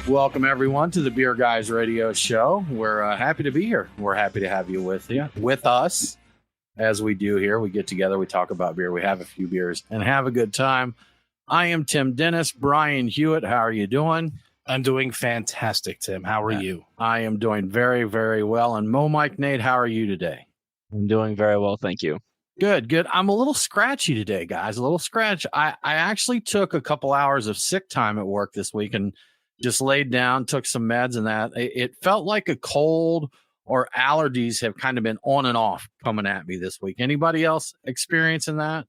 Welcome, everyone, to the Beer Guys Radio Show. We're happy to be here. We're happy to have you with us, as we do here. We get together, we talk about beer, we have a few beers, and have a good time. I am Tim Dennis. Brian Hewitt, how are you doing? I'm doing fantastic, Tim. How are you? I am doing very, very well. And Mike Nate, how are you today? I'm doing very well, thank you. Good. I'm a little scratchy today, guys. A little scratch. I actually took a couple hours of sick time at work this week and just laid down, took some meds and that. It felt like a cold or allergies have kind of been on and off coming at me this week. Anybody else experiencing that?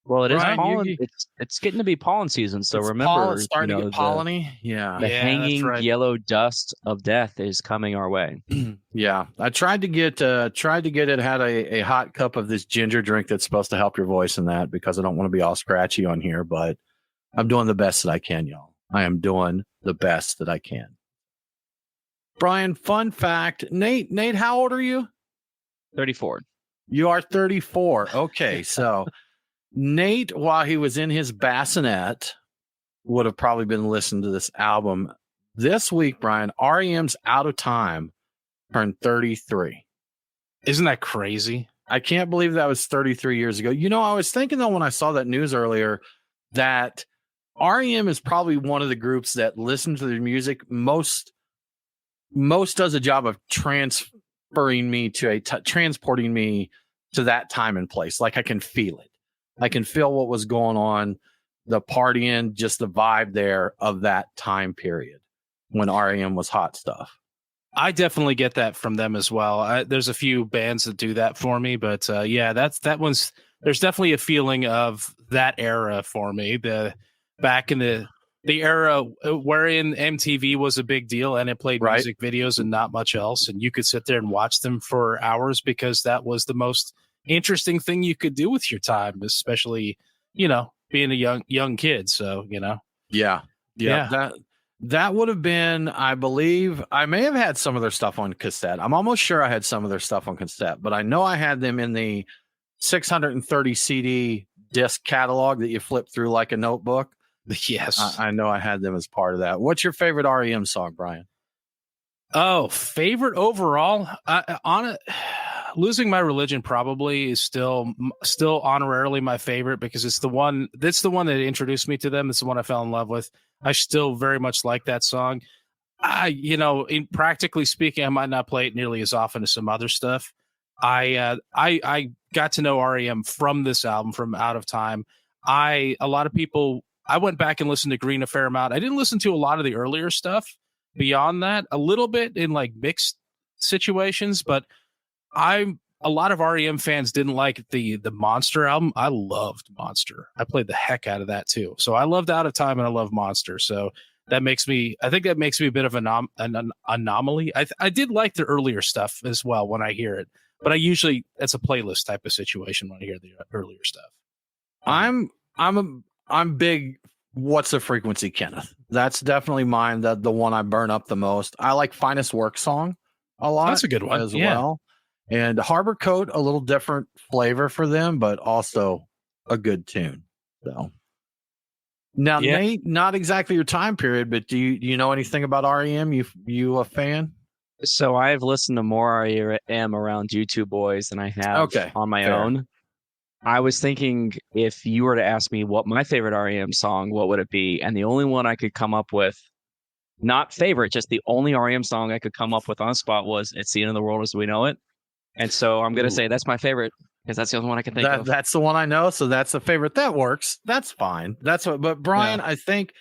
Well, it is Brian, pollen. It's getting to be pollen season, so remember, it's starting to get polleny. The hanging yellow dust of death is coming our way. Yeah, I tried to get it. Had a hot cup of this ginger drink that's supposed to help your voice and that, because I don't want to be all scratchy on here, but I'm doing the best that I can, y'all. I am doing the best that I can. Brian, fun fact, Nate, how old are you? 34. You are 34. Okay, so Nate, while he was in his bassinet, would have probably been listening to this album. This week, Brian, R.E.M's Out of Time turned 33. Isn't that crazy? I can't believe that was 33 years ago. You know, I was thinking, though, when I saw that news earlier, that R.E.M. is probably one of the groups that listen to their music most does a job of transporting me to that time and place. Like, I can feel it. I can feel what was going on, the partying, just the vibe there of that time period when R.E.M. was hot stuff. I definitely get that from them as well. There's a few bands that do that for me, but there's definitely a feeling of that era for me. Back in the era wherein MTV was a big deal and it played music videos and not much else, and you could sit there and watch them for hours because that was the most interesting thing you could do with your time, especially, being a young kid. So, Yeah. That would have been, I believe, I may have had some of their stuff on cassette. I'm almost sure I had some of their stuff on cassette, but I know I had them in the 630 CD disc catalog that you flip through like a notebook. Yes. I know I had them as part of that. What's your favorite R.E.M. song, Brian? Oh, favorite overall? Losing My Religion probably is still honorarily my favorite, because it's the one that introduced me to them. It's the one I fell in love with. I still very much like that song. In practically speaking, I might not play it nearly as often as some other stuff. I got to know R.E.M. from this album, from Out of Time. I went back and listened to Green a fair amount. I didn't listen to a lot of the earlier stuff beyond that, a little bit in like mixed situations, but a lot of R.E.M. fans didn't like the Monster album. I loved Monster. I played the heck out of that too. So I loved Out of Time and I love Monster. So I think that makes me a bit of an anomaly. I did like the earlier stuff as well when I hear it, but it's a playlist type of situation when I hear the earlier stuff. I'm big. What's the Frequency, Kenneth? That's definitely mine. The one I burn up the most. I like Finest Work Song a lot. That's a good one as well. And Harbor Coat, a little different flavor for them, but also a good tune. So now, Nate, not exactly your time period, but do you know anything about R.E.M.? You a fan? So I've listened to more R.E.M. around you two boys than I have on my own. I was thinking, if you were to ask me what my favorite R.E.M. song, what would it be? And the only one I could come up with, not favorite, just the only R.E.M. song I could come up with on the spot was It's the End of the World as We Know It. And so I'm going to say that's my favorite, because that's the only one I can think of. That's the one I know, so that's the favorite. That works. That's fine. But Brian, I think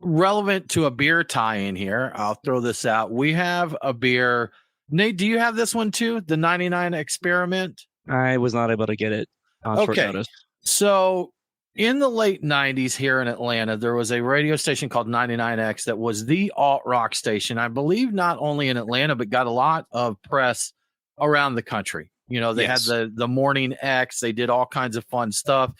relevant to a beer tie-in here, I'll throw this out. We have a beer. Nate, do you have this one too? The 99 Experiment? I was not able to get it on short notice. So in the late 90s here in Atlanta, there was a radio station called 99X that was the alt-rock station. I believe not only in Atlanta, but got a lot of press around the country. They had the Morning X. They did all kinds of fun stuff.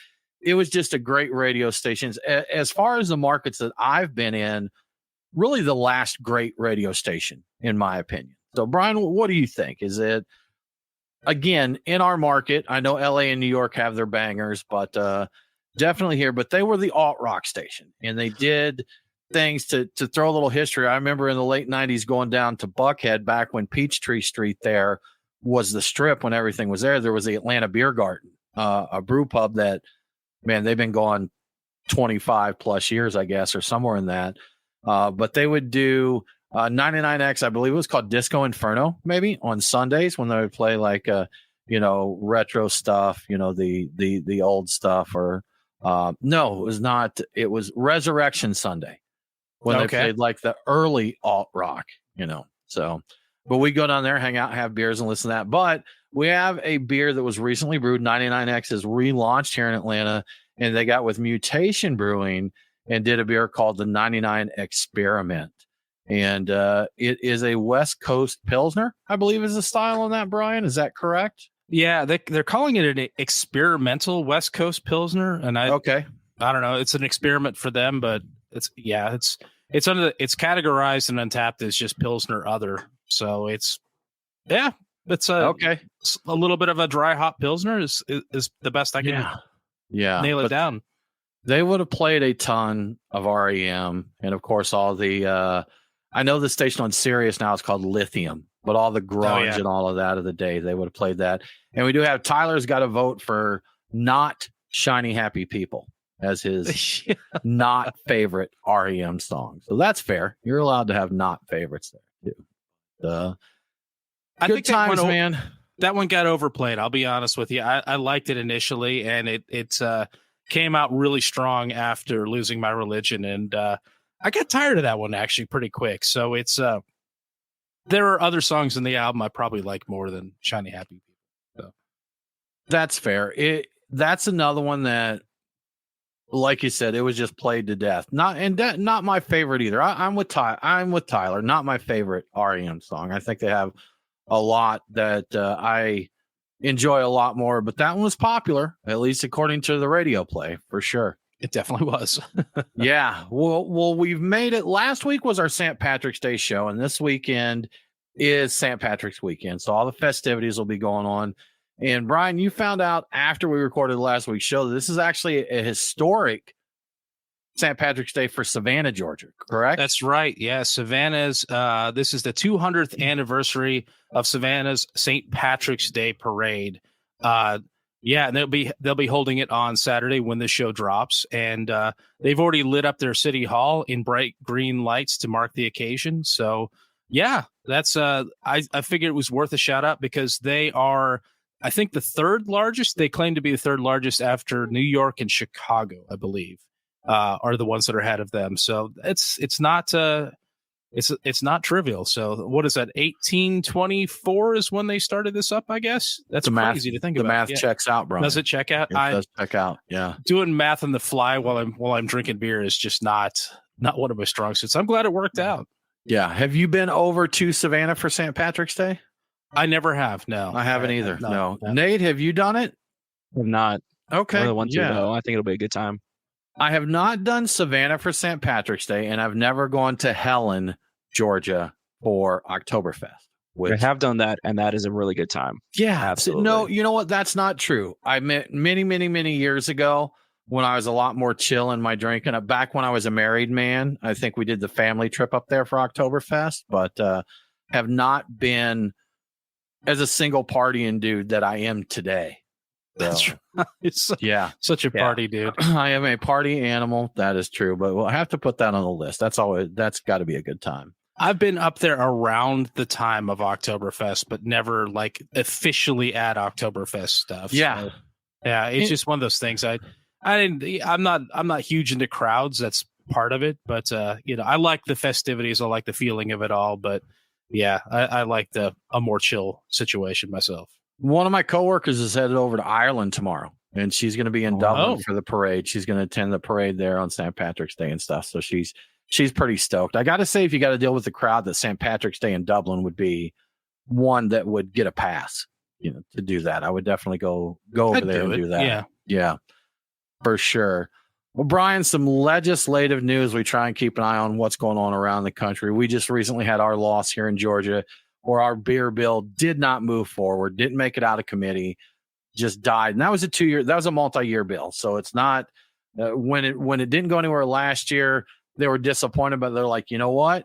It was just a great radio station. As far as the markets that I've been in, really the last great radio station, in my opinion. So, Brian, what do you think? Is it, again, in our market? I know LA and New York have their bangers, but definitely here. But they were the alt rock station, and they did things to throw a little history. I remember in the late 90s going down to Buckhead back when Peachtree Street there was the strip when everything was there. There was the Atlanta Beer Garden, a brew pub that, man, they've been going 25 plus years, I guess, or somewhere in that. But they would do 99X, I believe it was called Disco Inferno, maybe on Sundays when they would play like, retro stuff, the old stuff, or no, it was not. It was Resurrection Sunday when they played like the early alt rock, so, but we go down there, hang out, have beers and listen to that. But we have a beer that was recently brewed. 99X is relaunched here in Atlanta, and they got with Mutation Brewing and did a beer called the 99 Experiment. And it is a West Coast Pilsner, I believe is the style on that, Brian. Is that correct? Yeah, they're calling it an experimental West Coast Pilsner. And I don't know. It's an experiment for them, but it's categorized and Untapped as just Pilsner other. So it's a little bit of a dry hop Pilsner is the best I can nail it down. They would have played a ton of R.E.M. and of course all the I know the station on Sirius now is called Lithium, but all the grunge and all of that of the day, they would have played that. And we do have Tyler's got to vote for Not Shiny Happy People as his not favorite R.E.M. song. So that's fair. You're allowed to have not favorites there too. I think times, man. That one got overplayed. I'll be honest with you. I liked it initially, and it came out really strong after Losing My Religion, and I got tired of that one actually pretty quick. So it's there are other songs in the album I probably like more than Shiny Happy People. So that's fair. That's another one that, like you said, it was just played to death. Not my favorite either. I'm with Tyler. Not my favorite R.E.M. song. I think they have a lot that I enjoy a lot more, but that one was popular, at least according to the radio play, for sure. It definitely was. Yeah. Well, we've made it. Last week was our St. Patrick's Day show, and this weekend is St. Patrick's weekend. So all the festivities will be going on. And Brian, you found out after we recorded last week's show that this is actually a historic St. Patrick's Day for Savannah, Georgia, correct? That's right. Yeah. Savannah's, this is the 200th anniversary of Savannah's St. Patrick's Day parade. And they'll be holding it on Saturday when the show drops, and they've already lit up their city hall in bright green lights to mark the occasion. So, yeah, that's I figured it was worth a shout out because they are, I think, the third largest. They claim to be the third largest after New York and Chicago, I believe, are the ones that are ahead of them. So it's not trivial. So what is that? 1824 is when they started this up, I guess. That's crazy to think about. The math checks out, bro. Does it check out? It does check out. Yeah. Doing math on the fly while I'm drinking beer is just not one of my strong suits. I'm glad it worked out. Yeah. Have you been over to Savannah for St. Patrick's Day? I never have. No, I haven't either. No. Nate, have you done it? I'm not. Okay. I want to, though. I think it'll be a good time. I have not done Savannah for St. Patrick's Day, and I've never gone to Helen, Georgia for Oktoberfest. I have done that, and that is a really good time. Yeah. Absolutely. No, you know what? That's not true. I met many, many, many years ago when I was a lot more chill in my drinking. Back when I was a married man, I think we did the family trip up there for Oktoberfest, but have not been as a single partying dude that I am today. That's right. Such a party dude. I am a party animal. That is true, but we'll have to put that on the list. That's got to be a good time. I've been up there around the time of Oktoberfest, but never like officially at Oktoberfest stuff. Yeah. So, yeah. It's just one of those things. I'm not huge into crowds. That's part of it, but I like the festivities. I like the feeling of it all, but yeah, I like a more chill situation myself. One of my coworkers is headed over to Ireland tomorrow, and she's going to be in Dublin for the parade. She's going to attend the parade there on St. Patrick's Day and stuff. So she's pretty stoked. I got to say, if you got to deal with the crowd, that St. Patrick's Day in Dublin would be one that would get a pass, to do that. I would definitely go over there and do that. Yeah, for sure. Well, Brian, some legislative news. We try and keep an eye on what's going on around the country. We just recently had our loss here in Georgia, where our beer bill did not move forward, didn't make it out of committee, just died. And that was a multi-year bill. So it's not when it didn't go anywhere last year, They were disappointed, but they're like, you know what?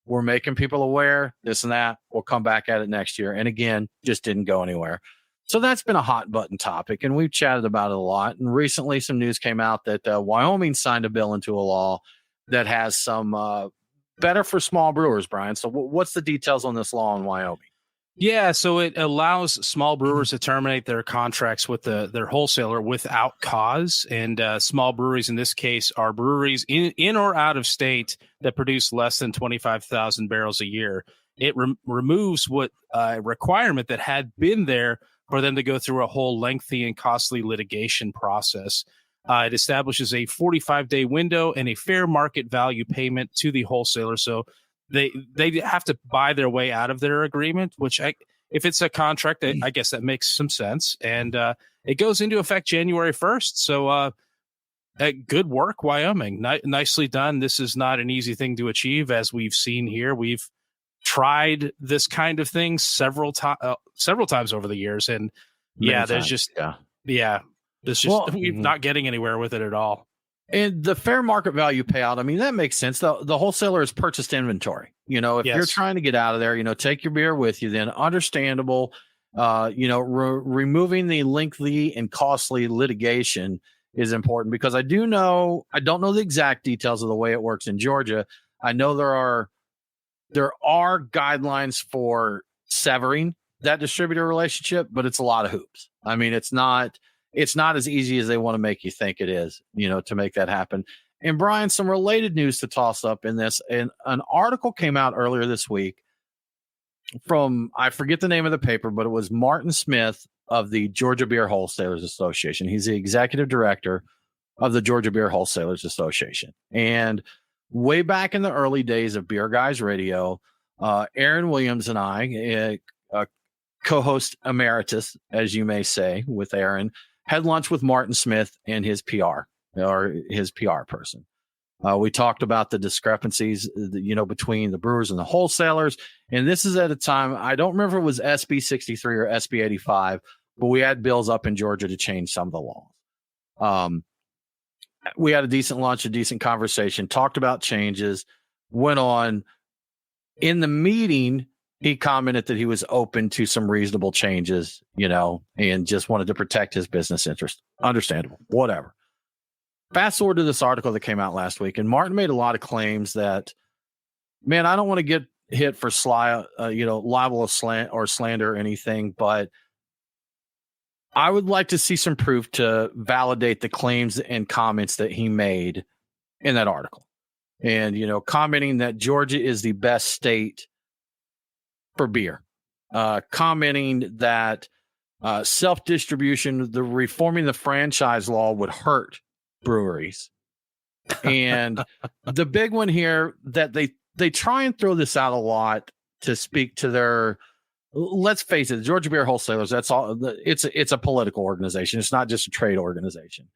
We're making people aware, this and that. We'll come back at it next year. And again, just didn't go anywhere. So that's been a hot button topic, and we've chatted about it a lot. And recently some news came out that Wyoming signed a bill into a law that has some better for small brewers, Brian. So what's the details on this law in Wyoming? Yeah, so it allows small brewers to terminate their contracts with their wholesaler without cause. And small breweries in this case are breweries in or out of state that produce less than 25,000 barrels a year. It removes what requirement that had been there for them to go through a whole lengthy and costly litigation process. It establishes a 45-day window and a fair market value payment to the wholesaler. So they have to buy their way out of their agreement, which if it's a contract, I guess that makes some sense. And it goes into effect January 1st. So good work, Wyoming. Nicely done. This is not an easy thing to achieve, as we've seen here. We've tried this kind of thing several times over the years, and we're not getting anywhere with it at all. And the fair market value payout, I mean, that makes sense. The wholesaler has purchased inventory. If you're trying to get out of there, take your beer with you, then understandable. Removing the lengthy and costly litigation is important, because I don't know the exact details of the way it works in Georgia. I know there are guidelines for severing that distributor relationship, but it's a lot of hoops. I mean, it's not as easy as they want to make you think it is, to make that happen. And Brian, some related news to toss up in this. And an article came out earlier this week from, I forget the name of the paper, but it was Martin Smith of the Georgia Beer Wholesalers Association. He's the executive director of the Georgia Beer Wholesalers Association. And way back in the early days of Beer Guys Radio, Aaron Williams and I, co-host emeritus, as you may say, with Aaron, had lunch with Martin Smith and his PR person. We talked about the discrepancies, between the brewers and the wholesalers. And this is at a time, I don't remember if it was SB 63 or SB 85, but we had bills up in Georgia to change some of the laws. We had a decent lunch, a decent conversation, talked about changes, went on. In the meeting, he commented that he was open to some reasonable changes, and just wanted to protect his business interest. Understandable, whatever. Fast forward to this article that came out last week, and Martin made a lot of claims that, man, I don't want to get hit for libel of slander or anything, but I would like to see some proof to validate the claims and comments that he made in that article. And, commenting that Georgia is the best state for beer, commenting that self-distribution, reforming the franchise law would hurt breweries. And the big one here that they try and throw this out a lot to speak to their, let's face it, the Georgia Beer Wholesalers, that's all. It's a political organization. It's not just a trade organization.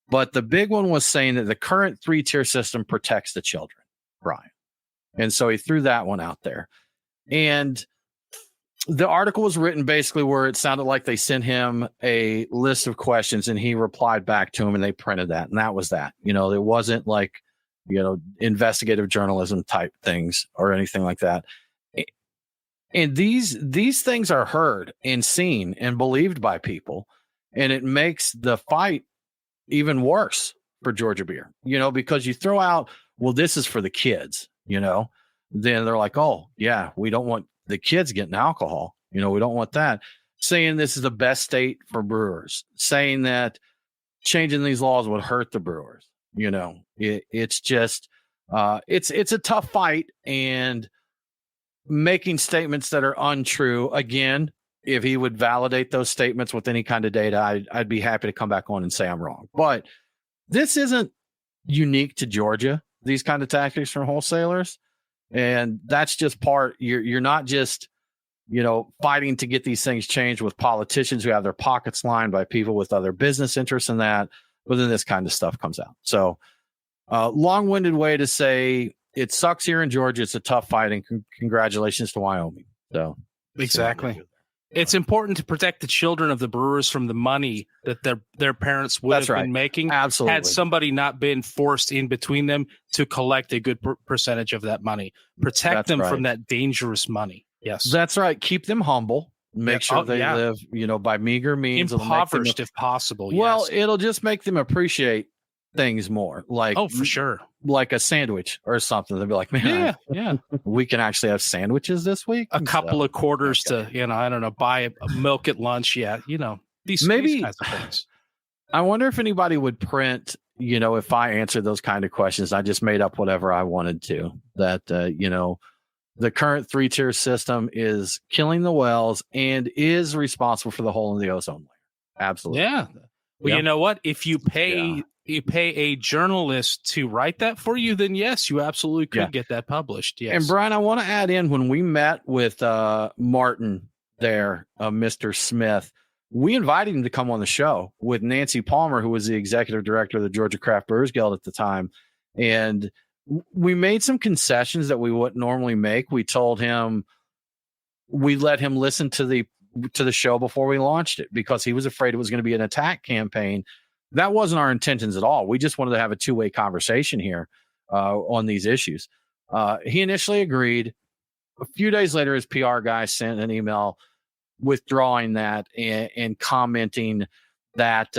But the big one was saying that the current 3-tier system protects the children, Brian. And so he threw that one out there. And the article was written basically where it sounded like they sent him a list of questions and he replied back to them, and they printed that. And that was that. It wasn't like, investigative journalism type things or anything like that. And these things are heard and seen and believed by people. And it makes the fight even worse for Georgia beer, because you throw out, well, this is for the kids, then they're like, oh yeah, we don't want the kids getting alcohol. We don't want that. Saying this is the best state for brewers, saying that changing these laws would hurt the brewers. It's just, it's a tough fight, and making statements that are untrue. Again, if he would validate those statements with any kind of data, I'd be happy to come back on and say I'm wrong. But this isn't unique to Georgia, these kind of tactics from wholesalers. And that's just part, you're not just, fighting to get these things changed with politicians who have their pockets lined by people with other business interests in that, but then this kind of stuff comes out. So long-winded way to say it sucks here in Georgia. It's a tough fight, and congratulations to Wyoming. So exactly. It's important to protect the children of the brewers from the money that their parents would been making. Absolutely. Had somebody not been forced in between them to collect a good percentage of that money. Protect them from that dangerous money. Yes. That's right. Keep them humble. Make sure they live, by meager means. Impoverished if possible. Well, it'll just make them appreciate things more. Like, for sure. Like a sandwich or something. They'll be like, man, we can actually have sandwiches this week. A couple of quarters to, I don't know, buy milk at lunch. Yeah. These kinds of things. I wonder if anybody would print, if I answered those kind of questions. I just made up whatever I wanted to. That, the current 3-tier system is killing the whales and is responsible for the hole in the ozone layer. Absolutely. Yeah. Well, you know what? If you pay a journalist to write that for you, then yes, you absolutely could get that published. Yes. And Brian, I want to add in, when we met with Martin there, Mr. Smith, we invited him to come on the show with Nancy Palmer, who was the executive director of the Georgia Craft Brewers Guild at the time. And we made some concessions that we wouldn't normally make. We told him we let him listen to the show before we launched it because he was afraid it was going to be an attack campaign. That wasn't our intentions at all. We just wanted to have a two-way conversation here on these issues. He initially agreed. A few days later, his PR guy sent an email withdrawing that and commenting that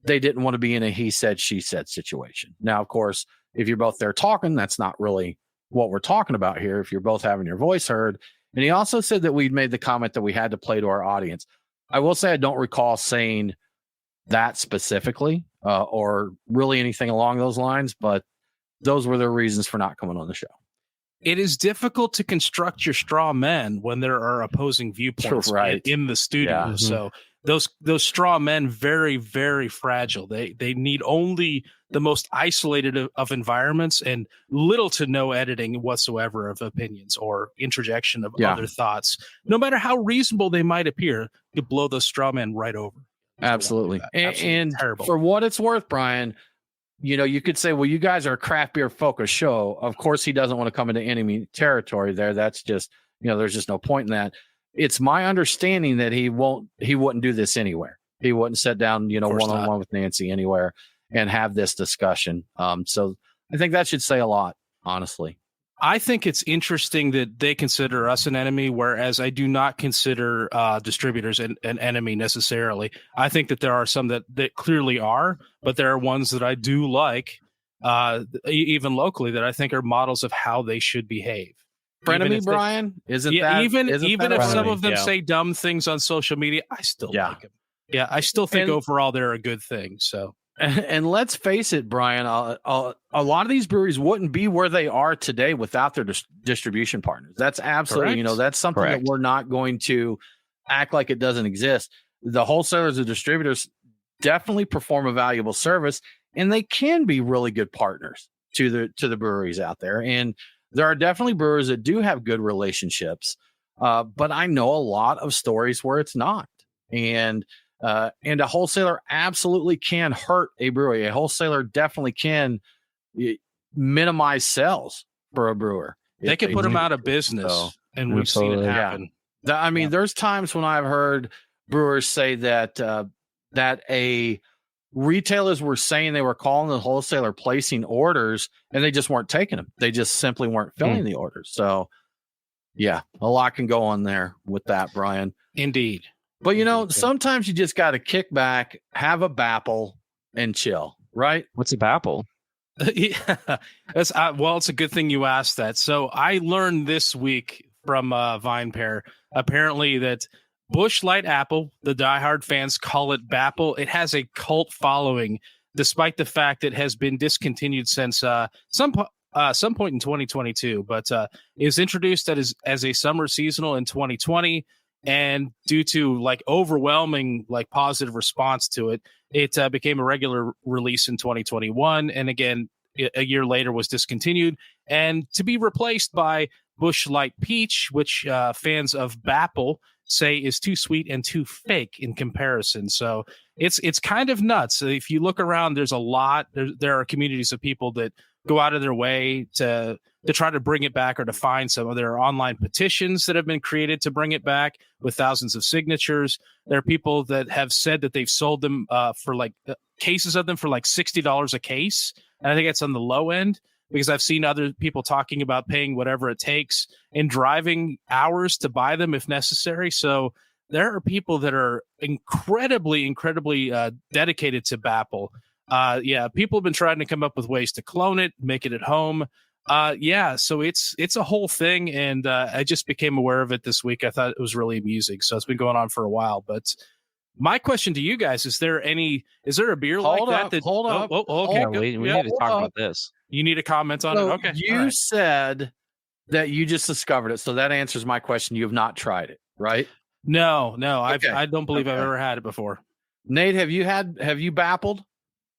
they didn't want to be in a he said, she said situation. Now, of course, if you're both there talking, that's not really what we're talking about here. If you're both having your voice heard. And he also said that we'd made the comment that we had to play to our audience. I will say I don't recall saying that specifically or really anything along those lines, but those were their reasons for not coming on the show. It is difficult to construct your straw men when there are opposing viewpoints in the studio. Yeah. So those straw men, very, very fragile. They need only the most isolated of environments and little to no editing whatsoever of opinions or interjection of other thoughts. No matter how reasonable they might appear, you blow those straw men right over. Absolutely. And terrible. For what it's worth, Brian, you could say, well, you guys are a craft beer focused show. Of course, he doesn't want to come into enemy territory there. That's just, there's just no point in that. It's my understanding that he wouldn't do this anywhere. He wouldn't sit down, one-on-one with Nancy anywhere and have this discussion. So I think that should say a lot, honestly. I think it's interesting that they consider us an enemy, whereas I do not consider distributors an enemy necessarily. I think that there are some that clearly are, but there are ones that I do like, even locally, that I think are models of how they should behave. Frenemy, Brian? Isn't that even if some of them say dumb things on social media, I still like them. Yeah, I still think overall they're a good thing. So. And let's face it, Brian, a lot of these breweries wouldn't be where they are today without their distribution partners. That's absolutely, that's something that we're not going to act like it doesn't exist. The wholesalers and distributors definitely perform a valuable service, and they can be really good partners to the breweries out there. And there are definitely brewers that do have good relationships, but I know a lot of stories where it's not. And a wholesaler absolutely can hurt a brewery. A wholesaler definitely can minimize sales for a brewer. They can put them out of business, and we've seen it happen. Yeah. I mean, there's times when I've heard brewers say that retailers were saying they were calling the wholesaler placing orders, and they just weren't taking them. They just simply weren't filling the orders. So, yeah, a lot can go on there with that, Brian. Indeed. But, sometimes you just got to kick back, have a Bapple, and chill, right? What's a Bapple? Yeah, it's a good thing you asked that. So I learned this week from VinePair, apparently, that Busch Light Apple, the diehard fans call it Bapple. It has a cult following, despite the fact it has been discontinued since some point in 2022, but it was introduced as a summer seasonal in 2020. And due to overwhelming positive response to it, it became a regular release in 2021. And again, a year later was discontinued and to be replaced by Busch Light Peach, which fans of Bapple say is too sweet and too fake in comparison. So it's kind of nuts. If you look around, there's a lot. There are communities of people that go out of their way to to try to bring it back or to find some of their online petitions that have been created to bring it back with thousands of signatures. There are people that have said that they've sold them for like cases of them for like $60 a case. And I think it's on the low end, because I've seen other people talking about paying whatever it takes and driving hours to buy them if necessary. So there are people that are incredibly dedicated to Bapple. People have been trying to come up with ways to clone it, make it at home. So it's a whole thing, and I just became aware of it this week. I thought it was really amusing. So it's been going on for a while. But my question to you guys, is there a beer Hold like up, that? Hold up. Okay, we need to talk about this. You need a comment on it? Okay. You said that you just discovered it. So that answers my question. You have not tried it, right? No. Okay. I don't believe I've ever had it before. Nate, have you Bappled?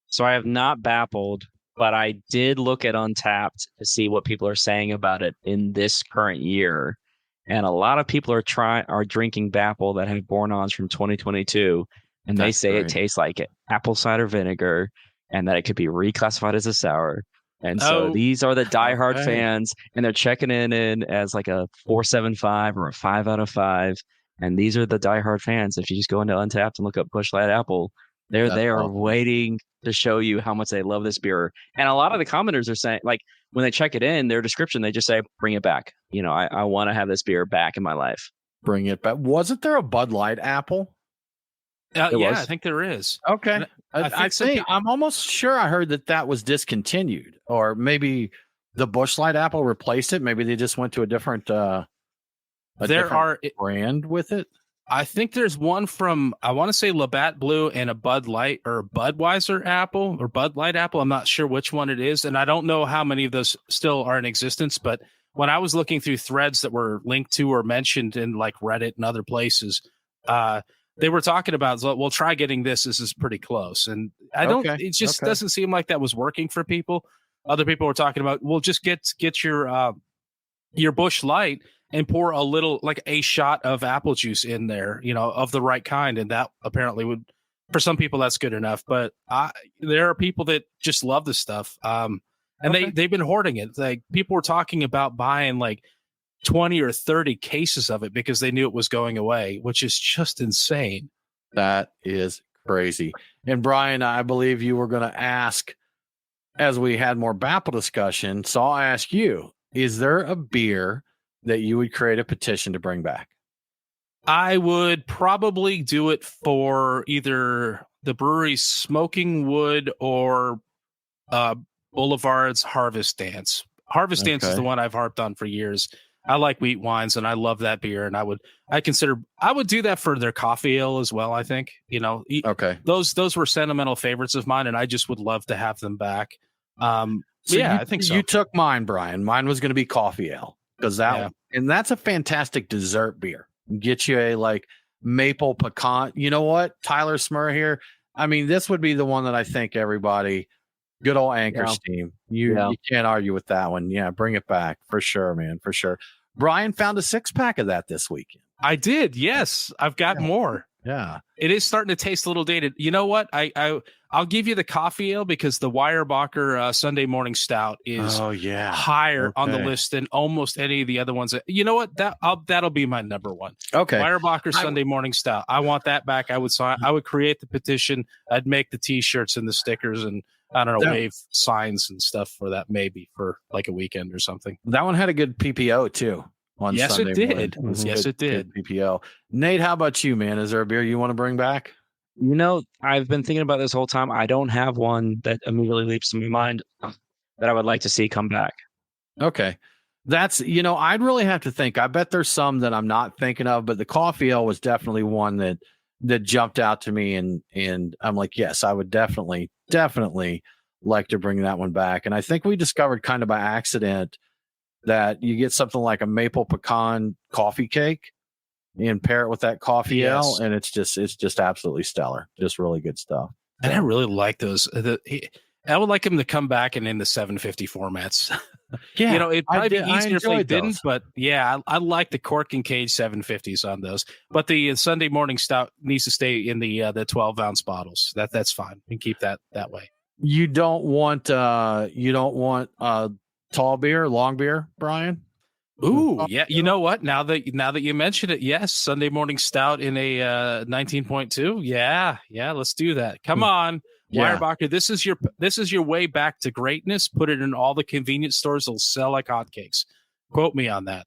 So I have not Bappled, but I did look at Untapped to see what people are saying about it in this current year. And a lot of people are drinking Bapple that have born-ons from 2022. And they say it tastes like apple cider vinegar and that it could be reclassified as a sour. And so these are the diehard fans, and they're checking in as like a 4.75 or a 5 out of 5. And these are the diehard fans. If you just go into Untapped and look up Busch Light Apple, they are waiting to show you how much they love this beer. And a lot of the commenters are saying, like, when they check it in, their description, they just say, bring it back. I want to have this beer back in my life. Bring it back. Wasn't there a Bud Light Apple? I think there is. Okay. I'm almost sure I heard that was discontinued, or maybe the Busch Light Apple replaced it. Maybe they just went to a different brand with it. I think there's one from, I want to say Labatt Blue and a Bud Light or Budweiser Apple or Bud Light Apple. I'm not sure which one it is. And I don't know how many of those still are in existence. But when I was looking through threads that were linked to or mentioned in like Reddit and other places, they were talking about, well, try getting this. This is pretty close. And it just doesn't seem like that was working for people. Other people were talking about, well, just get your Busch Light and pour a little, like a shot of apple juice in there, of the right kind. And that apparently would, for some people, that's good enough. But there are people that just love this stuff. They've been hoarding it. Like, people were talking about buying like 20 or 30 cases of it because they knew it was going away, which is just insane. That is crazy. And Brian, I believe you were going to ask, as we had more Bapple discussion, so I'll ask you, is there a beer that you would create a petition to bring back? I would probably do it for either the brewery's Smoking Wood or Boulevard's Harvest Dance. Harvest Dance is the one I've harped on for years. I like wheat wines and I love that beer, and I would do that for their coffee ale as well. I think, those were sentimental favorites of mine, and I just would love to have them back. I think so. You took mine, Brian. Mine was going to be coffee ale, because and that's a fantastic dessert beer. Get you a like maple pecan. You know what, Tyler Smurr here. I mean, this would be the one that I think everybody. Good old Anchor Steam. You can't argue with that one. Yeah, bring it back for sure, man, for sure. Brian found a 6-pack of that this weekend. I did. Yes, I've got more. Yeah, it is starting to taste a little dated. You know what? I'll give you the coffee ale, because the Weyerbacher Sunday Morning Stout is higher on the list than almost any of the other ones. You know what? That'll be my number one. Okay, Weyerbacher Sunday Morning Stout. I want that back. I would sign. I would create the petition. I'd make the T-shirts and the stickers and, I don't know, wave signs and stuff for that, maybe for like a weekend or something. That one had a good PPO too. Yes, Sunday it did. Morning. Yes, it did. Good PPO. Nate, how about you, man? Is there a beer you want to bring back? I've been thinking about this whole time. I don't have one that immediately leaps to my mind that I would like to see come back. Okay. That's, I'd really have to think. I bet there's some that I'm not thinking of, but the coffee ale was definitely one that jumped out to me, and I'm like, yes, I would definitely like to bring that one back. And I think we discovered kind of by accident that you get something like a maple pecan coffee cake and pair it with that coffee ale, and it's just absolutely stellar. Just really good stuff. And I really like those. I would like him to come back and in the 750 formats. Yeah, it'd probably be easier if they didn't, but I like the cork and cage 750s on those. But the Sunday Morning Stout needs to stay in the 12-ounce bottles. That's fine. You can keep that way. You don't want tall beer, long beer, Brian? Ooh, yeah. You know what? Now that you mention it, yes, Sunday morning stout in a 19.2. Yeah, let's do that. Come on, Weyerbacher. This is your way back to greatness. Put it in all the convenience stores; they'll sell like hotcakes. Quote me on that.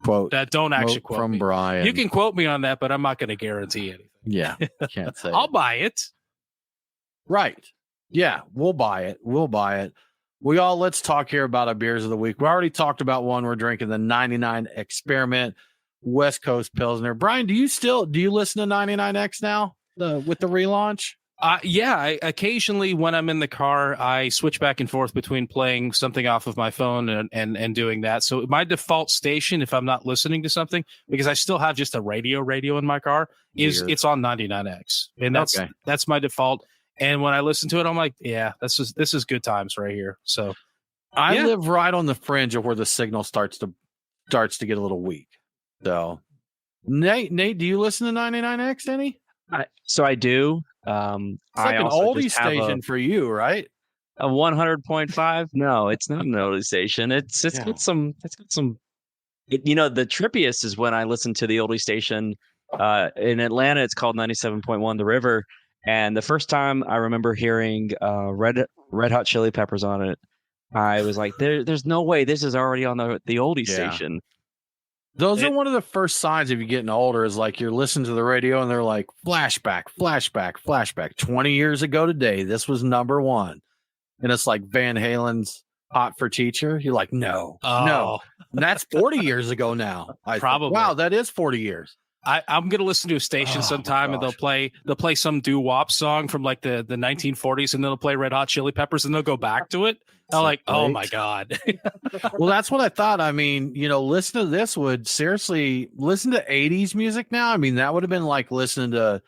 Quote that. Don't actually quote from me. Brian. You can quote me on that, but I'm not going to guarantee anything. Yeah, can't say. I'll buy it. Right. Yeah, we'll buy it. Let's talk here about our beers of the week. We already talked about one. We're drinking the 99 Experiment West Coast Pilsner. Brian, do you listen to 99X now with the relaunch? Yeah, occasionally when I'm in the car, I switch back and forth between playing something off of my phone and doing that. So my default station, if I'm not listening to something, because I still have just a radio in my car, it's on 99X, and that's my default. And when I listen to it, I'm like, yeah, this is good times right here. So I live right on the fringe of where the signal starts to get a little weak. So Nate, do you listen to 99X any? So I do. It's like an oldie station for you, right? A 100.5? No, it's not an oldie station. It's got some. The trippiest is when I listen to the oldie station in Atlanta. It's called 97.1 The River, and the first time I remember hearing Red Hot Chili Peppers on it, I was like, "There's no way this is already on the oldie station." Those are one of the first signs of you getting older, is like you're listening to the radio and they're like, flashback. 20 years ago today, this was number one. And it's like Van Halen's Hot for Teacher. You're like, no. And that's 40 years ago now. Probably. Wow, that is 40 years. I'm going to listen to a station sometime and they'll play some doo-wop song from like the 1940s, and they'll play Red Hot Chili Peppers and they'll go back to it. I'm like, oh my God. Well, that's what I thought. I mean, listen to this would seriously listen to 80s music now. I mean, that would have been like listening to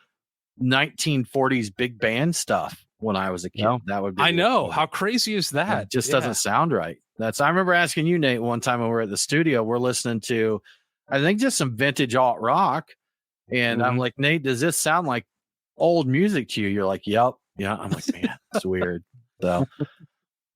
1940s big band stuff when I was a kid. That would be. I know. How crazy is that? It just doesn't sound right. I remember asking you, Nate, one time when we were at the studio, we're listening to, I think, just some vintage alt rock. And I'm like, Nate, does this sound like old music to you? You're like, yep. Yeah. I'm like, man, it's weird. So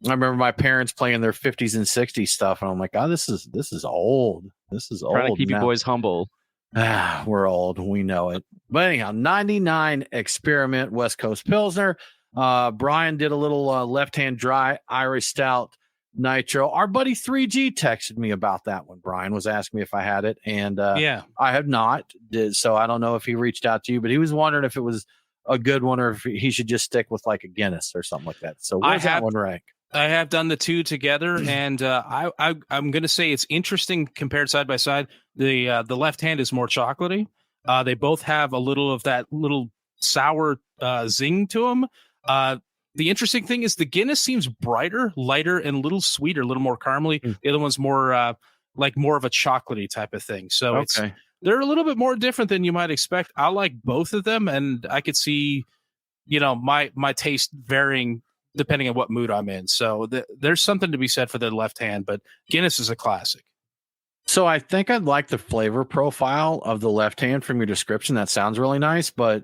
I remember my parents playing their 50s and 60s stuff, and I'm like, oh, this is old. This is old. Trying to keep you boys humble. We're old. We know it. But anyhow, 99 Experiment West Coast Pilsner. Brian did a little left-hand dry Irish Stout Nitro. Our buddy 3G texted me about that one. Brian was asking me if I had it, and I have not. So I don't know if he reached out to you, but he was wondering if it was a good one or if he should just stick with like a Guinness or something like that. So where's that one rank? I have done the two together, and I'm going to say it's interesting compared side by side. The left hand is more chocolatey. They both have a little of that little sour zing to them. The interesting thing is the Guinness seems brighter, lighter, and a little sweeter, a little more caramely. The other one's more like more of a chocolatey type of thing. So they're a little bit more different than you might expect. I like both of them, and I could see, my taste varying depending on what mood I'm in. So there's something to be said for the left hand, but Guinness is a classic. So I think I'd like the flavor profile of the left hand from your description. That sounds really nice, but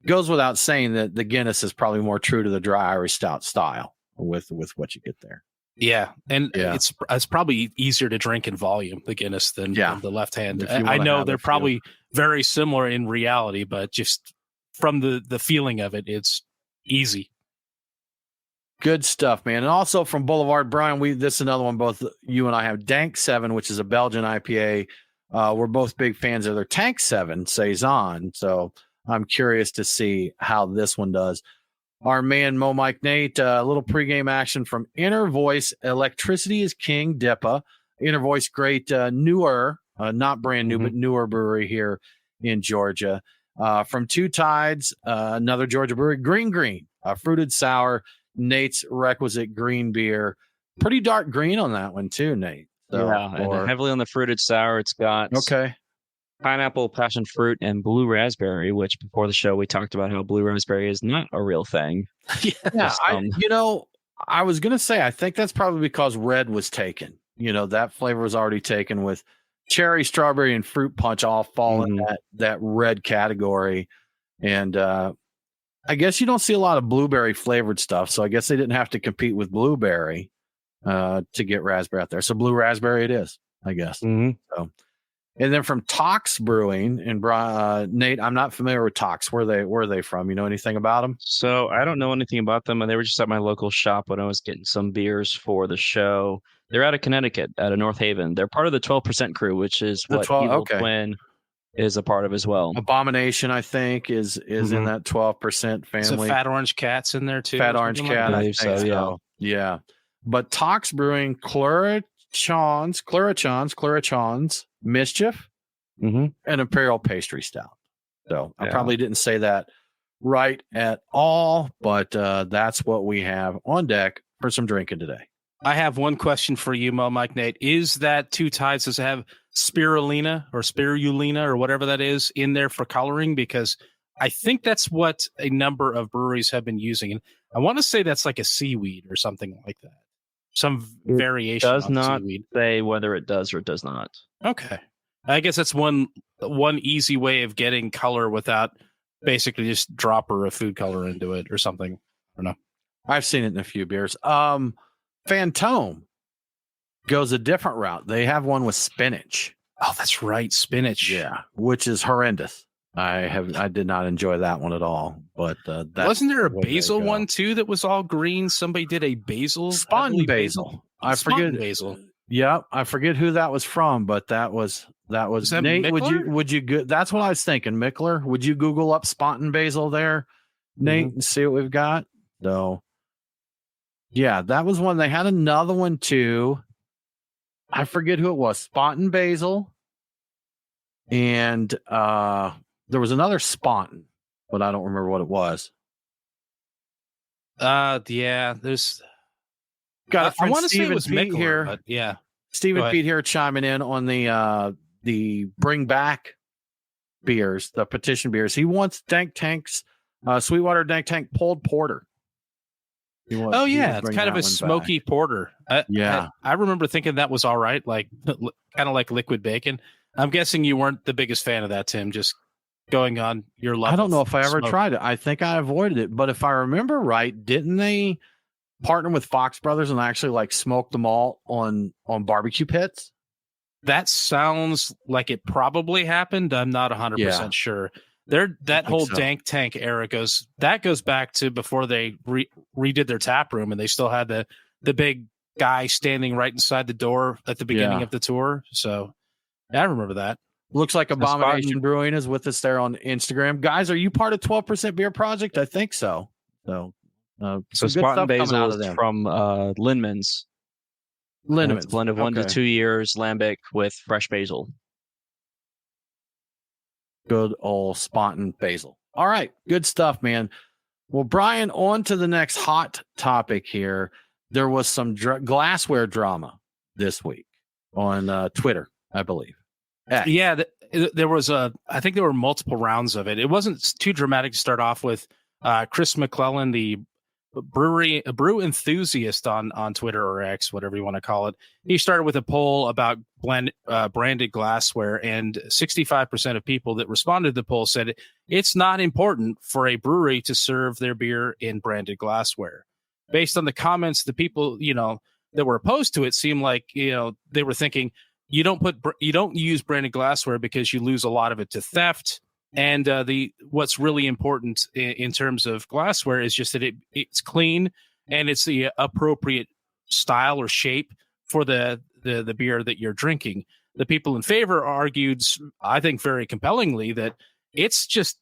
it goes without saying that the Guinness is probably more true to the dry Irish Stout style with what you get there. Yeah. And it's probably easier to drink in volume, the Guinness, than the left hand. I know they're probably very similar in reality, but just from the feeling of it, it's easy. Good stuff, man. And also from Boulevard, Brian, this is another one both you and I have. Dank 7, which is a Belgian IPA. We're both big fans of their Tank 7 Saison. So I'm curious to see how this one does. Our man Mo Mike Nate, a little pregame action from Inner Voice. Electricity is King Dippa. Inner Voice, great newer, not brand new, but newer brewery here in Georgia. From Two Tides, another Georgia brewery, Green, fruited sour. Nate's requisite green beer, pretty dark green on that one too, Nate. So, and heavily on the fruited sour. It's got pineapple, passion fruit, and blue raspberry. Which before the show we talked about how blue raspberry is not a real thing. I was gonna say I think that's probably because red was taken. That flavor was already taken with cherry, strawberry, and fruit punch all fall in that red category, and I guess you don't see a lot of blueberry flavored stuff, so I guess they didn't have to compete with blueberry. to get raspberry out there. So blue raspberry it is, I guess. Mm-hmm. So, and then from Tox Brewing and Nate, I'm not familiar with Tox. Where are they from? You know anything about them? So I don't know anything about them, and they were just at my local shop when I was getting some beers for the show. They're out of Connecticut, out of North Haven. They're part of the 12% crew, which is what Evil Twin is a part of as well. Abomination, I think, is in that 12% family. So Fat Orange Cat's in there too. Fat Orange Cat, I think so. Yeah. But Tox Brewing, Clarachons, Mischief, and Imperial Pastry Stout. So I probably didn't say that right at all, but that's what we have on deck for some drinking today. I have one question for you, Mo, Mike, Nate. Is that Two Tides, does it have spirulina or whatever that is in there for coloring? Because I think that's what a number of breweries have been using. And I want to say that's like a seaweed or something like that. Some variation. Does not seaweed. Say whether it does or does not. Okay. I guess that's one easy way of getting color without basically just dropper of food color into it or something. I don't know. I've seen it in a few beers. Phantom goes a different route. They have one with spinach. Oh, that's right, spinach. Yeah, which is horrendous. I did not enjoy that one at all. But wasn't there a basil one too that was all green? Somebody did a basil, Spawn basil. I forget basil. Yeah, I forget who that was from, but that was Nate. Mickler? Would you go? That's what I was thinking. Mickler. Would you Google up Spontan basil there, Nate, and see what we've got? No. Yeah, that was one. They had another one too. I forget who it was. Spontan basil, and there was another Spontan, but I don't remember what it was. Yeah, there's. Got I want to say it was Pete Mickler, here. but yeah, Stephen Pete here chiming in on the bring back beers, the petition beers. He wants Dank Tank's Sweetwater Dank Tank pulled porter. It's kind of a smoky porter. I remember thinking that was all right, like kind of like liquid bacon. I'm guessing you weren't the biggest fan of that, Tim. Just going on your level. I don't know if I ever tried it. I think I avoided it, but if I remember right, didn't they partner with Fox Brothers and actually like smoke them all on barbecue pits? That sounds like it probably happened. I'm not 100% sure. That whole Dank Tank era goes back to before they redid their tap room, and they still had the big guy standing right inside the door at the beginning of the tour. So I remember that. Looks like Abomination Brewing is with us there on Instagram. Guys, are you part of 12% Beer Project? I think so. So Spontan basil is from Lindeman's. Lindeman's blend of 1 to 2 years lambic with fresh basil. Good old Spontan basil. All right. Good stuff, man. Well, Brian, on to the next hot topic here. There was some glassware drama this week on Twitter, I believe. Yeah, there was I think there were multiple rounds of it. It wasn't too dramatic to start off with. Chris McClellan, the brew enthusiast on Twitter or X, whatever you want to call it. He started with a poll about branded glassware, and 65% of people that responded to the poll said it's not important for a brewery to serve their beer in branded glassware. Based on the comments, the people, that were opposed to it seemed like, they were thinking you don't use branded glassware because you lose a lot of it to theft. And what's really important in terms of glassware is just that it's clean and it's the appropriate style or shape for the beer that you're drinking. The people in favor argued, I think very compellingly, that it's just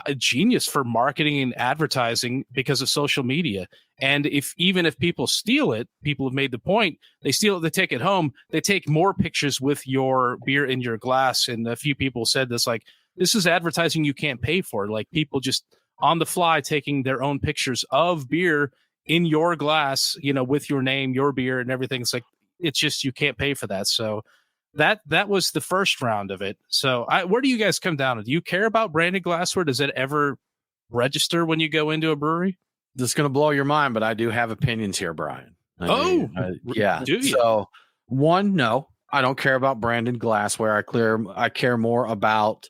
a genius for marketing and advertising because of social media. And even if people steal it, people have made the point, they steal it, they take it home, they take more pictures with your beer in your glass. And a few people said this, like, this is advertising you can't pay for. Like, people just on the fly taking their own pictures of beer in your glass, with your name, your beer, and everything. It's like, it's just, you can't pay for that. So that was the first round of it. So where do you guys come down? Do you care about branded glassware? Does it ever register when you go into a brewery? This is going to blow your mind, but I do have opinions here, Brian. Yeah. Do you? So one, no, I don't care about branded glassware. I care more about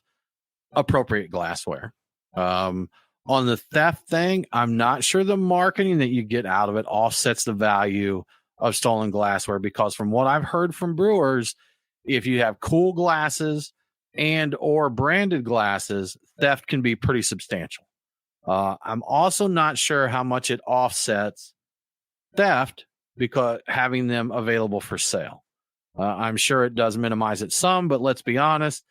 appropriate glassware. On the theft thing, I'm not sure the marketing that you get out of it offsets the value of stolen glassware, because from what I've heard from brewers, if you have cool glasses and or branded glasses, theft can be pretty substantial. I'm also not sure how much it offsets theft because having them available for sale. I'm sure it does minimize it some, but let's be honest,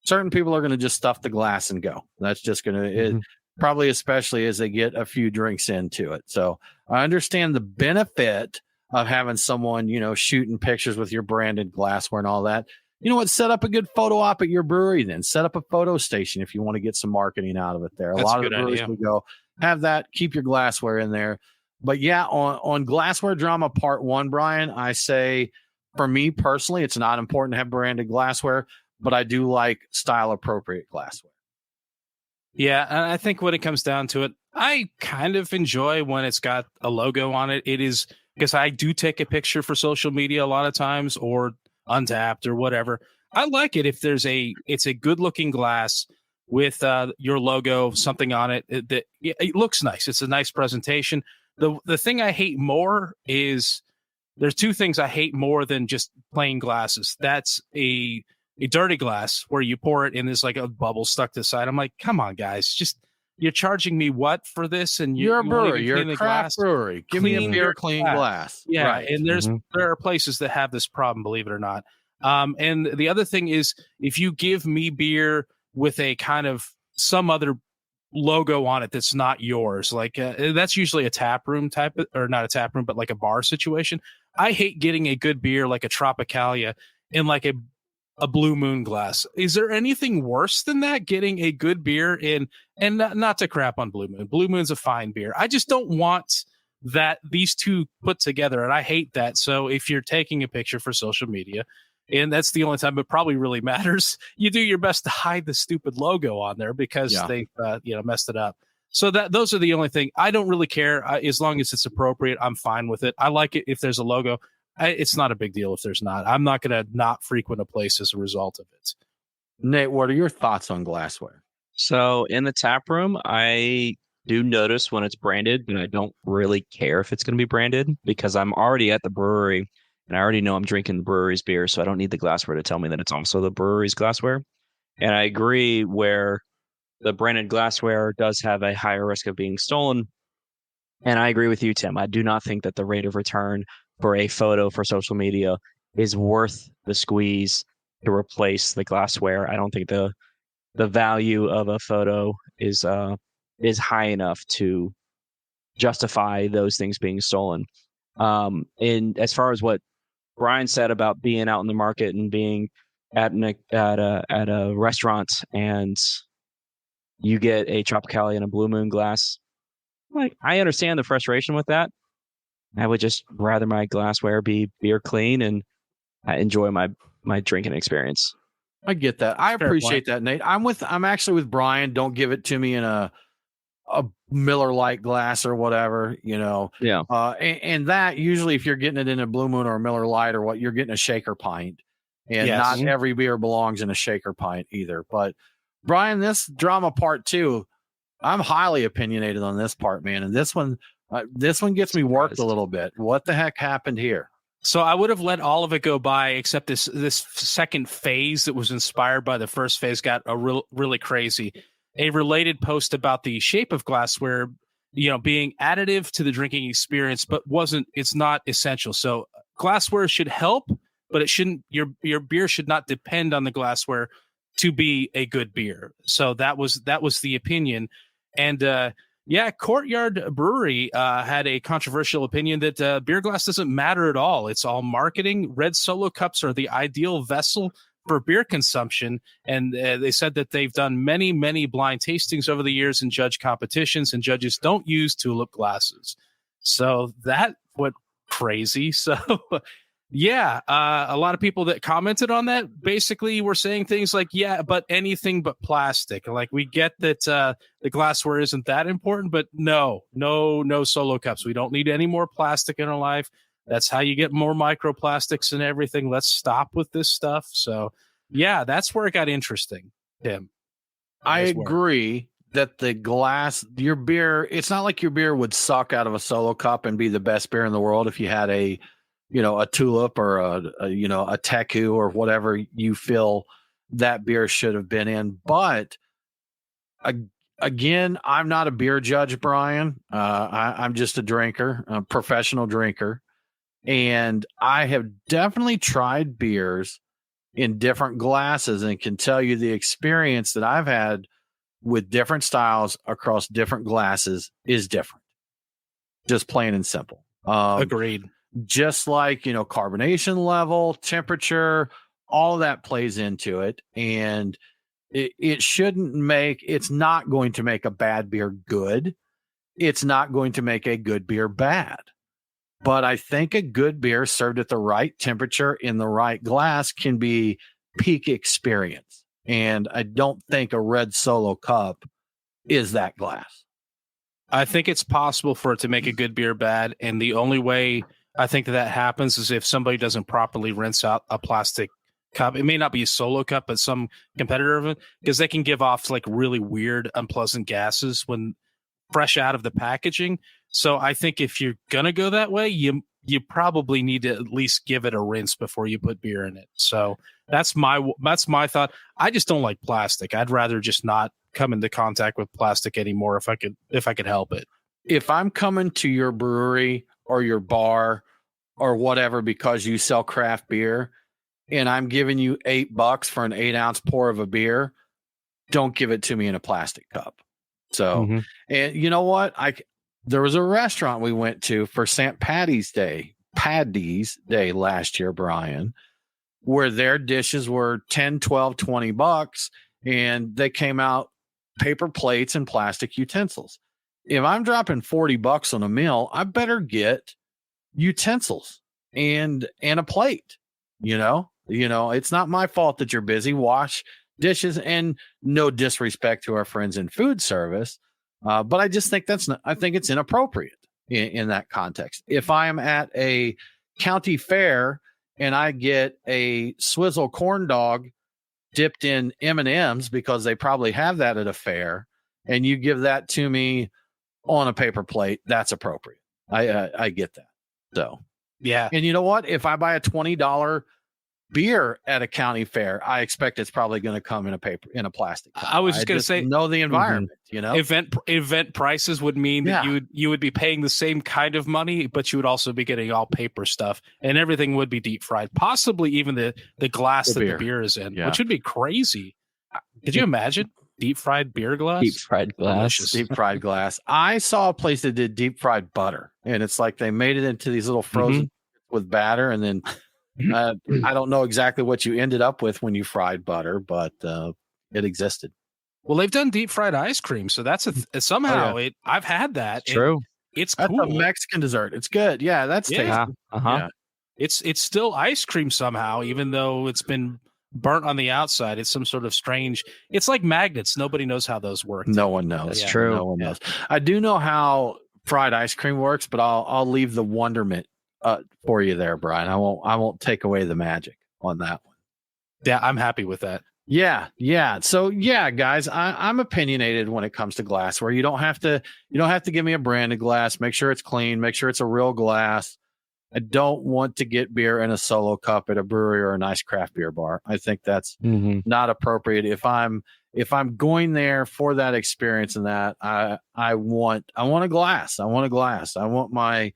certain people are going to just stuff the glass and go. That's just going to probably, especially as they get a few drinks into it. So I understand the benefit of having someone, shooting pictures with your branded glassware and all that. You know what? Set up a good photo op at your brewery, then set up a photo station if you want to get some marketing out of it there. That's a lot of the breweries will go have that, keep your glassware in there. But yeah, on glassware drama part 1, Brian, I say for me personally, it's not important to have branded glassware, but I do like style appropriate glassware. Yeah, and I think when it comes down to it, I kind of enjoy when it's got a logo on it. It is because I do take a picture for social media a lot of times, or Untapped or whatever. I like it if it's a good looking glass with your logo, something on it that it looks nice. It's a nice presentation. The thing I hate more is there's 2 things I hate more than just plain glasses. That's a dirty glass where you pour it and there's like a bubble stuck to the side. I'm like, come on, guys, just you're charging me what for this? And you're a brewery, you're a craft brewery. Give me a beer clean glass. Yeah, right. And there are places that have this problem, believe it or not. And the other thing is, if you give me beer with a kind of some other logo on it that's not yours, like that's usually a tap room type or not a tap room, but like a bar situation. I hate getting a good beer like a Tropicalia in like a Blue Moon glass. Is there anything worse than that? Getting a good beer in, and not to crap on Blue Moon. Blue Moon's a fine beer. I just don't want that these two put together, and I hate that. So if you're taking a picture for social media, and that's the only time it probably really matters, you do your best to hide the stupid logo on there because they've messed it up. So those are the only thing. I don't really care as long as it's appropriate. I'm fine with it. I like it if there's a logo. It's not a big deal if there's not. I'm not going to not frequent a place as a result of it. Nate, what are your thoughts on glassware? So in the tap room, I do notice when it's branded, and I don't really care if it's going to be branded because I'm already at the brewery and I already know I'm drinking the brewery's beer. So I don't need the glassware to tell me that it's also the brewery's glassware. And I agree where the branded glassware does have a higher risk of being stolen. And I agree with you, Tim. I do not think that the rate of return for a photo for social media is worth the squeeze to replace the glassware. I don't think the value of a photo is high enough to justify those things being stolen. And as far as what Brian said about being out in the market and being at a restaurant and you get a Tropicalia and a Blue Moon glass, like I understand the frustration with that. I would just rather my glassware be beer clean and enjoy my drinking experience. I get that. I appreciate that, Nate. I'm actually with Brian. Don't give it to me in a Miller Lite glass or whatever, Yeah. And that usually if you're getting it in a Blue Moon or a Miller Lite or what, you're getting a shaker pint. And not every beer belongs in a shaker pint either. But Brian, this drama part 2, I'm highly opinionated on this part, man. And this one gets me worked a little bit. What the heck happened here? So I would have let all of it go by, except this second phase that was inspired by the first phase got really crazy. A related post about the shape of glassware, being additive to the drinking experience, but it's not essential. So glassware should help, but it shouldn't. Your beer should not depend on the glassware to be a good beer. So that was the opinion, and Courtyard Brewery had a controversial opinion that beer glass doesn't matter at all. It's all marketing. Red Solo cups are the ideal vessel for beer consumption. And they said that they've done many, many blind tastings over the years and judge competitions, and judges don't use tulip glasses. So that went crazy. So a lot of people that commented on that basically were saying things like, but anything but plastic. Like, we get that the glassware isn't that important, but no Solo cups. We don't need any more plastic in our life. That's how you get more microplastics and everything. Let's stop with this stuff. So that's where it got interesting, Tim. I agree that the glass, your beer, it's not like your beer would suck out of a Solo cup and be the best beer in the world if you had a a tulip or a teku or whatever you feel that beer should have been in. But again, I'm not a beer judge, Brian. I'm just a drinker, a professional drinker. And I have definitely tried beers in different glasses and can tell you the experience that I've had with different styles across different glasses is different. Just plain and simple. Agreed. Just like, carbonation level, temperature, all of that plays into it. And it's not going to make a bad beer good. It's not going to make a good beer bad. But I think a good beer served at the right temperature in the right glass can be peak experience. And I don't think a red Solo cup is that glass. I think it's possible for it to make a good beer bad. And the only way I think that happens is if somebody doesn't properly rinse out a plastic cup. It may not be a Solo cup, but some competitor of it, because they can give off like really weird, unpleasant gases when fresh out of the packaging. So I think if you're going to go that way, you probably need to at least give it a rinse before you put beer in it. So that's my thought. I just don't like plastic. I'd rather just not come into contact with plastic anymore if I could help it. If I'm coming to your brewery or your bar or whatever because you sell craft beer and I'm giving you $8 for an 8-ounce pour of a beer, don't give it to me in a plastic cup. So, and you know what? There was a restaurant we went to for St. Paddy's Day last year, Brian, where their dishes were $10, $12, $20, and they came out paper plates and plastic utensils. If I'm dropping $40 on a meal, I better get utensils and a plate. It's not my fault that you're busy. Wash dishes, and no disrespect to our friends in food service. But I just think I think it's inappropriate in that context. If I am at a county fair and I get a swizzle corn dog dipped in M&Ms because they probably have that at a fair, and you give that to me on a paper plate, that's appropriate. I get that. So, yeah. And you know what? If I buy a $20 beer at a county fair, I expect it's probably going to come in a plastic cup. I was just going to say, know the environment. Event prices would mean that you would be paying the same kind of money, but you would also be getting all paper stuff, and everything would be deep fried, possibly even the glass that the beer is in, which would be crazy. Could you imagine deep fried beer glass? Deep fried glass. Deep fried glass. I saw a place that did deep fried butter, and it's like they made it into these little frozen with batter, and then I don't know exactly what you ended up with when you fried butter, but it existed. Well, they've done deep fried ice cream, so that's somehow I've had that. It's true. It's that's cool. a Mexican dessert. It's good. Yeah, that's tasty. Yeah. It's still ice cream somehow, even though it's been burnt on the outside. It's some sort of strange. It's like magnets. Nobody knows how those work. No one knows. That's true. No one knows. I do know how fried ice cream works, but I'll leave the wonderment for you there, Brian. I won't take away the magic on that one. Yeah, I'm happy with that. Yeah. So guys, I'm opinionated when it comes to glassware. You don't have to give me a branded glass. Make sure it's clean. Make sure it's a real glass. I don't want to get beer in a Solo cup at a brewery or a nice craft beer bar. I think that's not appropriate. If I'm going there for that experience and that, I want a glass. I want a glass. I want my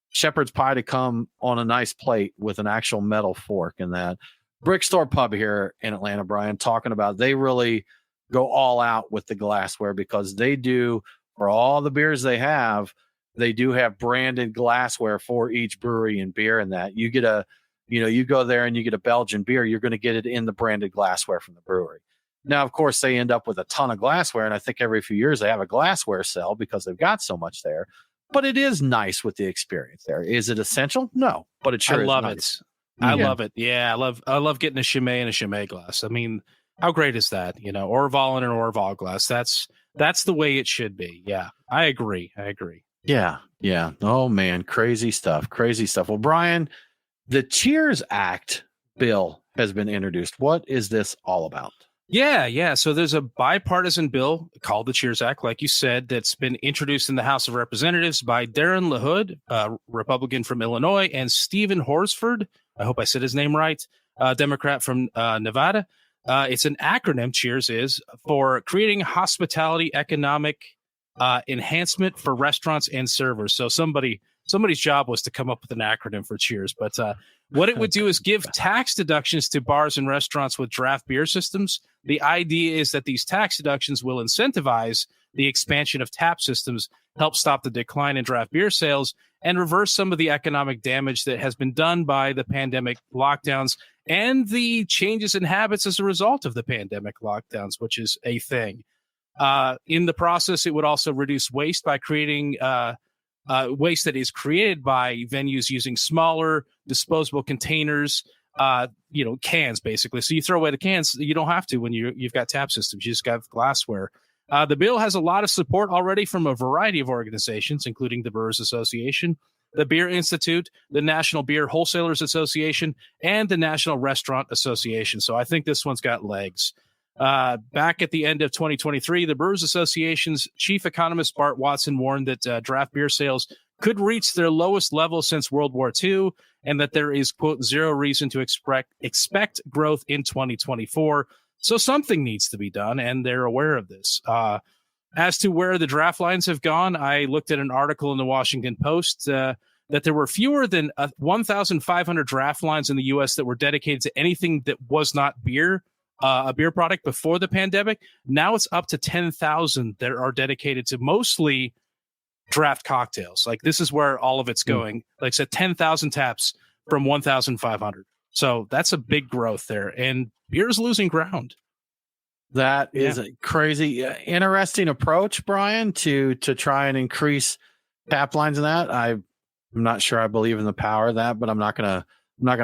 shepherd's pie to come on a nice plate with an actual metal fork. And that Brick Store Pub here in Atlanta, Brian, talking about, they really go all out with the glassware because they do, for all the beers they do have branded glassware for each brewery and beer. And that you get you go there and you get a Belgian beer, you're going to get it in the branded glassware from the brewery. Now, of course, they end up with a ton of glassware. And I think every few years they have a glassware sale because they've got so much there. But it is nice with the experience there. Is it essential? No, but it sure is nice. I love it. Yeah, I love getting a Chimay and a Chimay glass. I mean, how great is that? Orval and an Orval glass. That's the way it should be. Yeah, I agree. Yeah. Oh man, crazy stuff. Well, Brian, the Cheers Act bill has been introduced. What is this all about? Yeah. So there's a bipartisan bill called the Cheers Act, like you said, that's been introduced in the House of Representatives by Darren LaHood, a Republican from Illinois, and Stephen Horsford, I hope I said his name right, Democrat from Nevada. It's an acronym, Cheers is, for creating hospitality economic enhancement for restaurants and servers. So somebody's job was to come up with an acronym for Cheers. But what it would do is give tax deductions to bars and restaurants with draft beer systems. The idea is that these tax deductions will incentivize the expansion of tap systems, help stop the decline in draft beer sales, and reverse some of the economic damage that has been done by the pandemic lockdowns and the changes in habits as a result of the pandemic lockdowns, which is a thing. In the process, it would also reduce waste by creating waste that is created by venues using smaller disposable containers, cans, basically. So you throw away the cans. You don't have to when you've got tap systems. You just got glassware. The bill has a lot of support already from a variety of organizations, including the Brewers Association, the Beer Institute, the National Beer Wholesalers Association, and the National Restaurant Association. So I think this one's got legs. Back at the end of 2023, the Brewers Association's chief economist Bart Watson warned that draft beer sales could reach their lowest level since World War II, and that there is, quote, zero reason to expect growth in 2024. So something needs to be done, and they're aware of this. As to where the draft lines have gone, I looked at an article in the Washington Post that there were fewer than 1,500 draft lines in the U.S. that were dedicated to anything that was not beer, a beer product before the pandemic. Now it's up to 10,000 that are dedicated to mostly draft cocktails. Like, this is where all of it's going. Like I said, 10,000 taps from 1,500. So that's a big growth there. And beer is losing ground. That is a crazy, interesting approach, Brian, to try and increase tap lines in that. I'm not sure I believe in the power of that, but I'm not gonna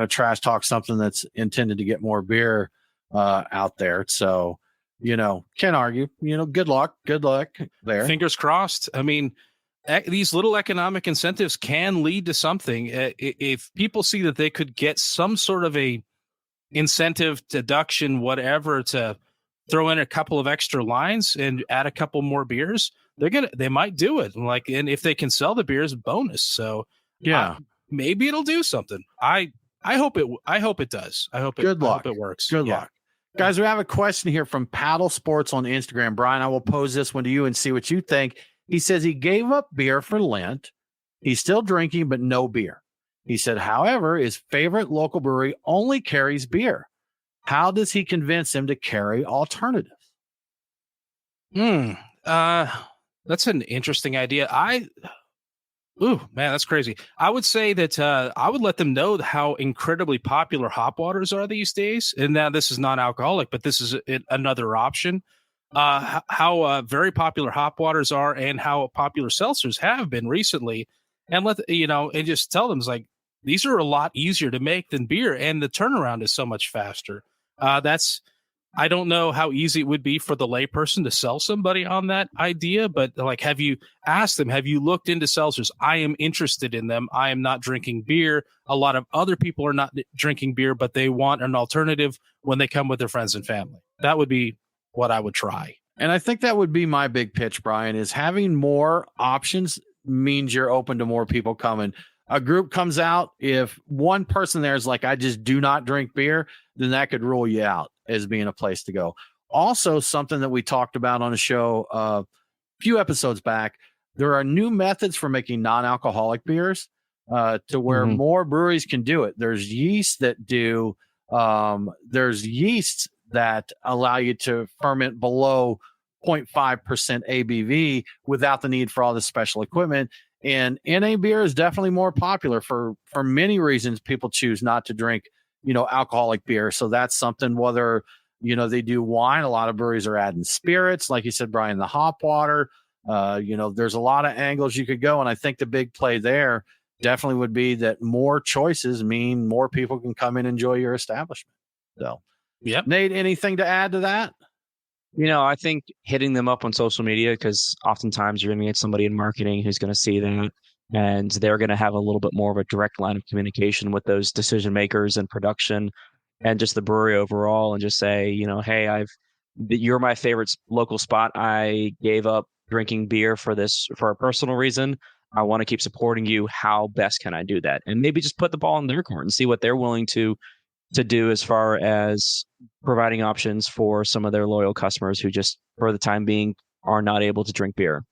trash talk something that's intended to get more beer out there. So, can't argue. Good luck there. Fingers crossed. I mean, these little economic incentives can lead to something. If people see that they could get some sort of a incentive, deduction, whatever, to throw in a couple of extra lines and add a couple more beers, they might do it. And if they can sell the beers, bonus. So maybe it'll do something. I hope it does. Good luck. I hope it works. Good luck. Guys, we have a question here from Paddle Sports on Instagram. Brian, I will pose this one to you and see what you think. He says he gave up beer for Lent. He's still drinking, but no beer. He said, however, his favorite local brewery only carries beer. How does he convince them to carry alternatives? That's an interesting idea. That's crazy. I would say that I would let them know how incredibly popular hop waters are these days. And now this is non-alcoholic, but this is another option. How very popular hop waters are and how popular seltzers have been recently. And and just tell them, it's like, these are a lot easier to make than beer, and the turnaround is so much faster. I don't know how easy it would be for the layperson to sell somebody on that idea, but have you asked them, have you looked into seltzers? I am interested in them. I am not drinking beer. A lot of other people are not drinking beer, but they want an alternative when they come with their friends and family. That would be what I would try. And I think that would be my big pitch, Brian, is having more options means you're open to more people coming. A group comes out, if one person there is like, I just do not drink beer, then that could rule you out as being a place to go. Also, something that we talked about on a show a few episodes back, there are new methods for making non-alcoholic beers to where more breweries can do it. There's yeasts that allow you to ferment below 0.5% ABV without the need for all this special equipment. And NA beer is definitely more popular for many reasons. People choose not to drink, alcoholic beer. So that's something, whether, they do wine, a lot of breweries are adding spirits. Like you said, Brian, the hop water, there's a lot of angles you could go. And I think the big play there definitely would be that more choices mean more people can come and enjoy your establishment. So, Nate, anything to add to that? I think hitting them up on social media, because oftentimes you're going to get somebody in marketing who's going to see that, and they're going to have a little bit more of a direct line of communication with those decision makers and production and just the brewery overall, and just say, hey, you're my favorite local spot. I gave up drinking beer for a personal reason. I want to keep supporting you. How best can I do that? And maybe just put the ball in their court and see what they're willing to do as far as providing options for some of their loyal customers who just, for the time being, are not able to drink beer.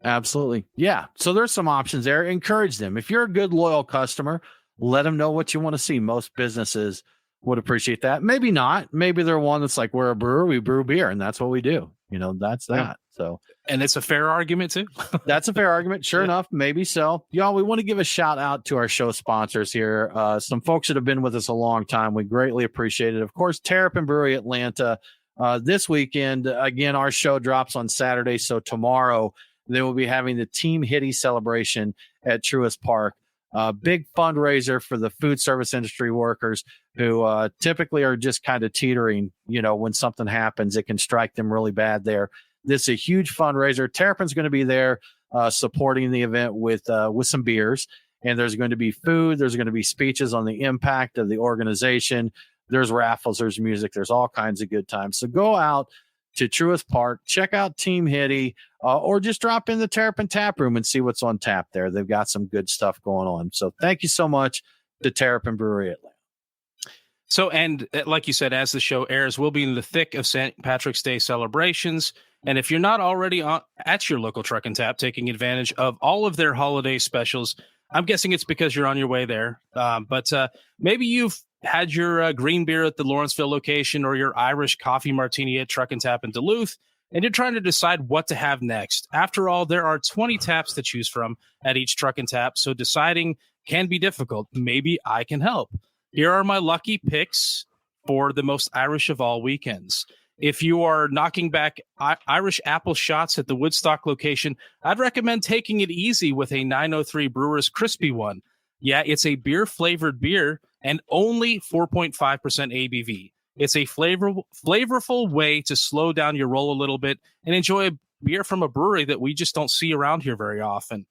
Absolutely. Yeah. So there's some options there. Encourage them. If you're a good, loyal customer, let them know what you want to see. Most businesses would appreciate that. Maybe not. Maybe they're one that's like, we're a brewer, we brew beer, and that's what we do. That's that. Yeah. So, and it's a fair argument too. That's a fair argument. Sure enough, maybe so. Y'all, we want to give a shout out to our show sponsors here. Some folks that have been with us a long time. We greatly appreciate it. Of course, Terrapin Brewery Atlanta. This weekend, again, our show drops on Saturday. So tomorrow they will be having the Team Hitty celebration at Truist Park. Big fundraiser for the food service industry workers who typically are just kind of teetering. When something happens, it can strike them really bad there. This is a huge fundraiser. Terrapin's going to be there supporting the event with some beers, and there's going to be food. There's going to be speeches on the impact of the organization. There's raffles. There's music. There's all kinds of good times. So go out to Truist Park, check out Team Hitty, or just drop in the Terrapin Tap Room and see what's on tap there. They've got some good stuff going on. So thank you so much to Terrapin Brewery Atlanta. So, and like you said, as the show airs, we'll be in the thick of St. Patrick's Day celebrations. And if you're not already at your local Truck and Tap taking advantage of all of their holiday specials, I'm guessing it's because you're on your way there. But maybe you've had your green beer at the Lawrenceville location or your Irish coffee martini at Truck and Tap in Duluth, and you're trying to decide what to have next. After all, there are 20 taps to choose from at each Truck and Tap, so deciding can be difficult. Maybe I can help. Here are my lucky picks for the most Irish of all weekends. If you are knocking back Irish apple shots at the Woodstock location, I'd recommend taking it easy with a 903 Brewers Crispy One. Yeah, it's a beer-flavored beer and only 4.5% ABV. It's a flavorful way to slow down your roll a little bit and enjoy a beer from a brewery that we just don't see around here very often.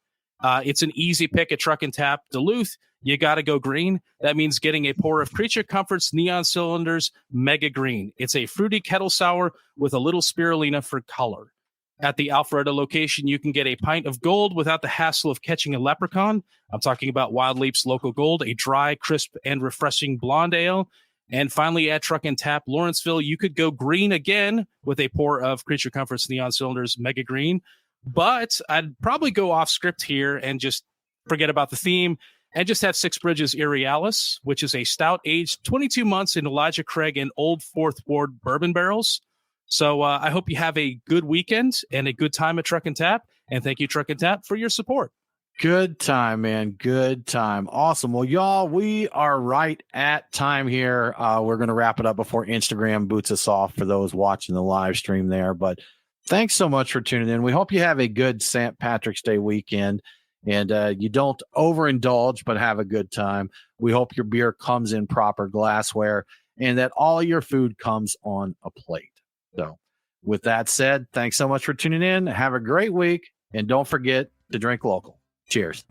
It's an easy pick at Truck and Tap Duluth. You got to go green. That means getting a pour of Creature Comforts Neon Cylinders Mega Green. It's a fruity kettle sour with a little spirulina for color. At the Alpharetta location, you can get a pint of gold without the hassle of catching a leprechaun. I'm talking about Wild Leap's Local Gold, a dry, crisp, and refreshing blonde ale. And finally, at Truck and Tap Lawrenceville, you could go green again with a pour of Creature Comforts Neon Cylinders Mega Green. But I'd probably go off script here and just forget about the theme and just have Six Bridges Irrealis, which is a stout aged 22 months in Elijah Craig and Old Fourth Ward bourbon barrels. So I hope you have a good weekend and a good time at Truck and Tap. And thank you, Truck and Tap, for your support. Good time, man. Good time. Awesome. Well, y'all, we are right at time here. We're going to wrap it up before Instagram boots us off for those watching the live stream there. But thanks so much for tuning in. We hope you have a good St. Patrick's Day weekend and you don't overindulge, but have a good time. We hope your beer comes in proper glassware and that all your food comes on a plate. So with that said, thanks so much for tuning in. Have a great week. And don't forget to drink local. Cheers.